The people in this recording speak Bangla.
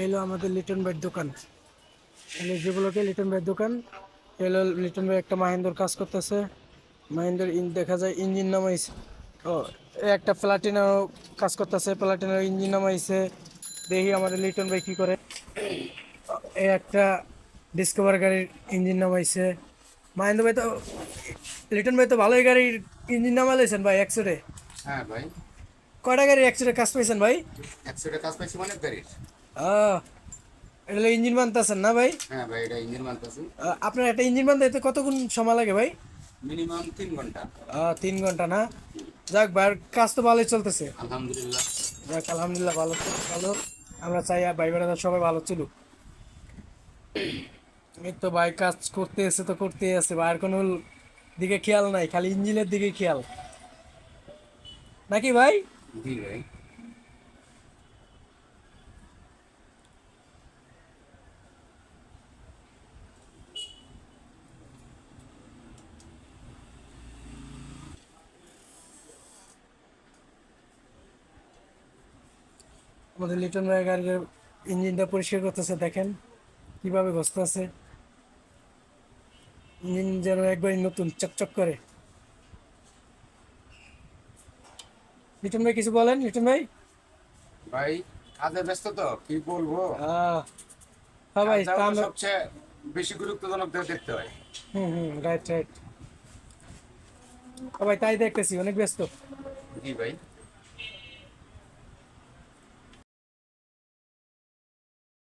এলো আমাদের লিটন ভাইয়ের দোকান। এলো যেগুলোকে লিটন ভাইয়ের দোকান। এলো লিটন ভাই একটা মাহিন্দ্রার কাজ করতেছে। মাহিন্দ্রার দেখা যায় ইঞ্জিন নামাইছে। ও, এ একটা প্লাটিনা কাজ করতেছে, প্লাটিনার ইঞ্জিন নামাইছে। দেখি আমাদের লিটন ভাই কি করে। এ একটা ডিসকভার গাড়ির ইঞ্জিন নামাইছে। মাহিন্দ্র ভাই তো, লিটন ভাই তো ভালোই গাড়ির ইঞ্জিন নামাইছেন ভাই একশোরে। হ্যাঁ ভাই, কয়টা গাড়ির একশোরে কাজ পাইছেন ভাই? 100 কাজ পাইছি অনেক গাড়ির। আহ এটা ইঞ্জিন বানতেছেন না ভাই? হ্যাঁ ভাই, এটা ইঞ্জিন মানতেছি। আপনার একটা ইঞ্জিন বানতে এতে কতক্ষণ সময় লাগে ভাই? মিনিমাম 3 ঘন্টা। 3 ঘন্টা না? যাক ভাইয়ের কাজ তো ভালোই চলতেছে। আলহামদুলিল্লাহ। যাক আলহামদুলিল্লাহ, ভালো ভালো। আমরা চাই ভাই বেড়াদার সবাই ভালো চলুক। এই তো ভাই কাজ করতে এসে তো করতেই আছে, ভাইয়ের কোনো দিকে খেয়াল নাই, খালি ইঞ্জিনের দিকে খেয়াল, নাকি ভাই? জি ভাই। আমাদের লিটন ভাই গাড়ির ইঞ্জিনটা পরিষ্কার করতেছে, দেখেন কিভাবে ঘষতেছে। ইঞ্জিন যেন একবারই নতুন চকচক করে। লিটন ভাই কিছু বলেন, লিটন ভাই। ভাই, কাজে ব্যস্ত তো কি বলবো। আহ হ্যাঁ ভাই, কাজটা তা হলো আমরা। সবচেয়ে বেশি গুরুত্বজনক দেখতে হয়। হুম, রাইট রাইট। ভাই তাই দেখতেছি, অনেক ব্যস্ত। জি ভাই।